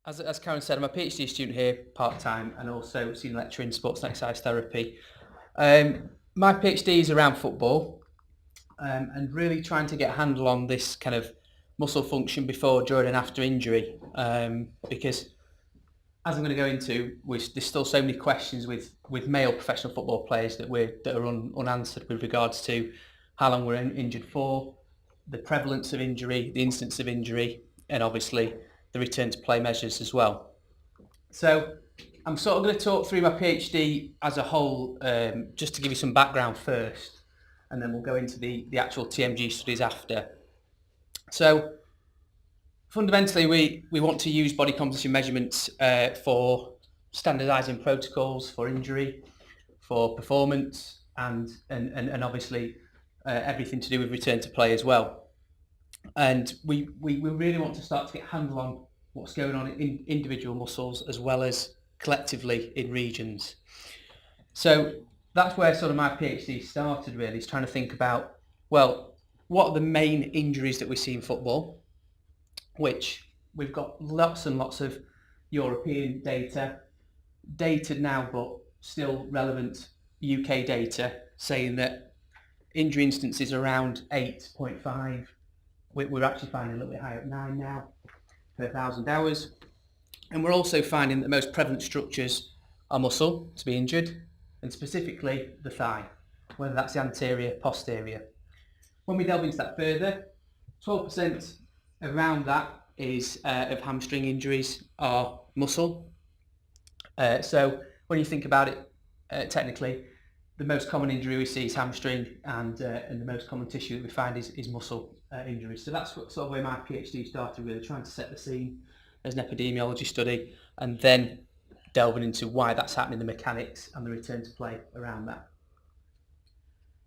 As Karen said, I'm a PhD student here part-time and also senior lecturer in sports and exercise therapy. My PhD is around football and really trying to get a handle on this kind of muscle function before, during and after injury, because as I'm going to go into, there's still so many questions with male professional football players that are unanswered with regards to how long we're injured for, the prevalence of injury, the incidence of injury, and obviously the return to play measures as well. So I'm sort of going to talk through my PhD as a whole, just to give you some background first, and then we'll go into the actual TMG studies after. So fundamentally, we want to use body composition measurements for standardising protocols for injury, for performance, and obviously everything to do with return to play as well. And we really want to start to get a handle on what's going on in individual muscles as well as collectively in regions. So that's where sort of my PhD started, really, is trying to think about, well, what are the main injuries that we see in football, which we've got lots and lots of European data, dated now but still relevant UK data, saying that injury instances around 8.5. We're actually finding a little bit higher at 9 now per 1,000 hours. And we're also finding that the most prevalent structures are muscle to be injured, and specifically the thigh, whether that's the anterior, posterior. When we delve into that further, 12% around that is of hamstring injuries are muscle. So when you think about it technically, the most common injury we see is hamstring, and the most common tissue that we find is muscle injuries. So that's sort of where my PhD started, really trying to set the scene as an epidemiology study, and then delving into why that's happening, the mechanics and the return to play around that.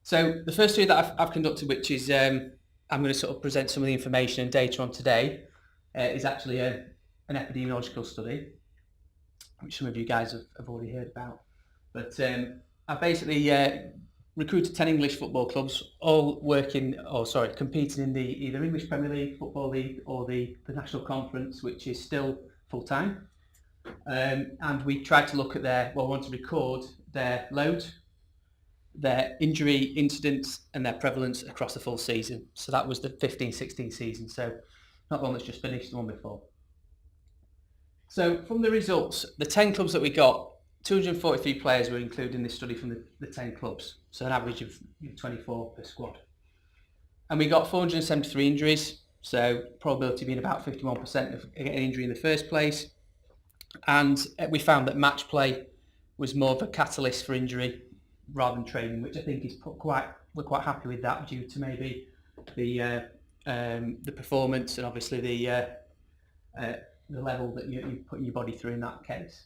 So the first study that I've conducted, which is I'm going to sort of present some of the information and data on today, is actually an epidemiological study, which some of you guys have already heard about. But I basically recruited 10 English football clubs, all competing in the either English Premier League, Football League, or the National Conference, which is still full-time. And we tried to look at we want to record their load, their injury incidence, and their prevalence across the full season. So that was the 15-16 season, so not the one that's just finished, the one before. So from the results, the 10 clubs that we got, 243 players were included in this study from the 10 clubs, so an average of 24 per squad. And we got 473 injuries, so probability being about 51% of getting an injury in the first place. And we found that match play was more of a catalyst for injury rather than training, which I think is we're quite happy with that, due to maybe the performance and obviously the level that you're putting your body through in that case.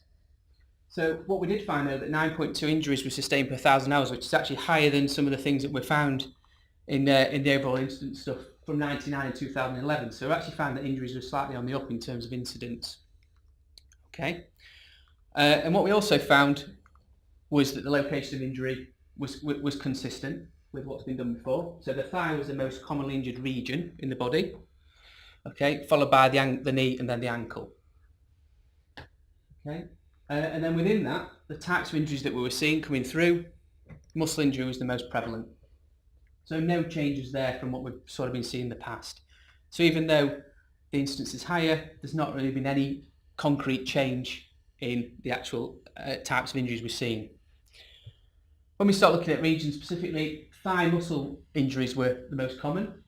So what we did find, though, that 9.2 injuries were sustained per 1,000 hours, which is actually higher than some of the things that were found in the overall incidence stuff from 1999 and 2011. So we actually found that injuries were slightly on the up in terms of incidence. Okay, and what we also found was that the location of injury was consistent with what's been done before. So the thigh was the most commonly injured region in the body. Okay, followed by the knee and then the ankle. Okay. And then within that, the types of injuries that we were seeing coming through, muscle injury was the most prevalent. So no changes there from what we've sort of been seeing in the past. So even though the incidence is higher, there's not really been any concrete change in the actual types of injuries we're seeing. When we start looking at regions specifically, thigh muscle injuries were the most common.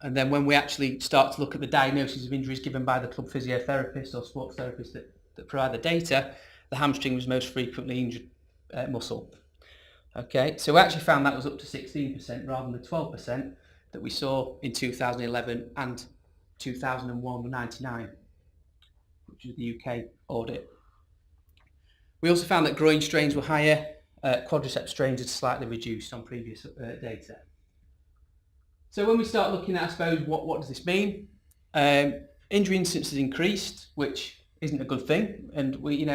And then when we actually start to look at the diagnosis of injuries given by the club physiotherapist or sports therapist that provide the data, the hamstring was most frequently injured muscle. Okay, so we actually found that was up to 16% rather than the 12% that we saw in 2011 and 2001 99, which was the UK audit. We also found that groin strains were higher, quadriceps strains had slightly reduced on previous data. So when we start looking at, I suppose, what does this mean? Injury incidences increased, which isn't a good thing, and we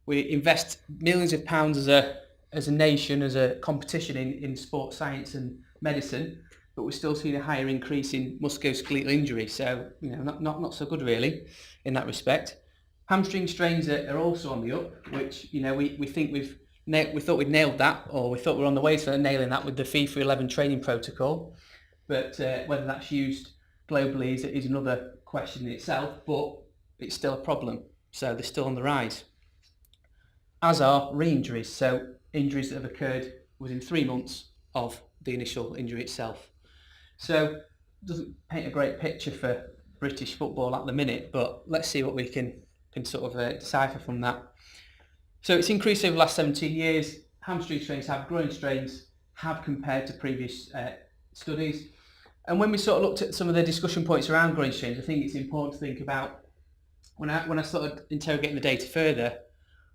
invest millions of pounds as a nation, as a competition in sports science and medicine, but we're still seeing a higher increase in musculoskeletal injury. So, not so good really in that respect. Hamstring strains are also on the up, which, we think we thought we'd nailed that, or we thought we were on the way to nailing that with the FIFA 11 training protocol. But whether that's used globally is another question in itself, but it's still a problem. So they're still on the rise. As are re-injuries, so injuries that have occurred within 3 months of the initial injury itself. So it doesn't paint a great picture for British football at the minute, but let's see what we can sort of decipher from that. So it's increased over the last 17 years. Hamstring strains groin strains have compared to previous studies. And when we sort of looked at some of the discussion points around groin strains, I think it's important to think about, when I started interrogating the data further,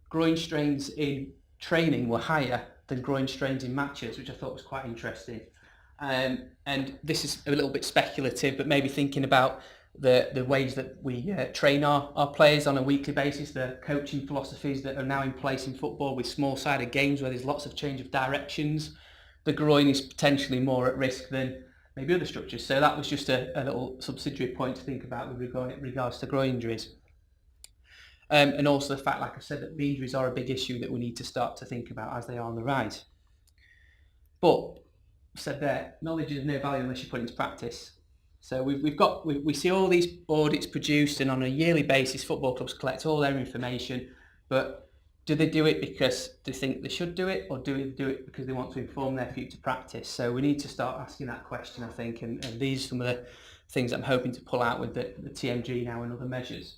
groin strains in training were higher than groin strains in matches, which I thought was quite interesting. And this is a little bit speculative, but maybe thinking about the ways that we train our players on a weekly basis, the coaching philosophies that are now in place in football with small-sided games where there's lots of change of directions, the groin is potentially more at risk than maybe other structures. So that was just a little subsidiary point to think about with regards to groin injuries. And also the fact, like I said, that the injuries are a big issue that we need to start to think about as they are on the rise. But, said there, knowledge is of no value unless you put it into practice. So we see all these audits produced, and on a yearly basis football clubs collect all their information, but do they do it because they think they should do it, or do they do it because they want to inform their future practice? So we need to start asking that question, I think, and these are some of the things I'm hoping to pull out with the TMG now and other measures.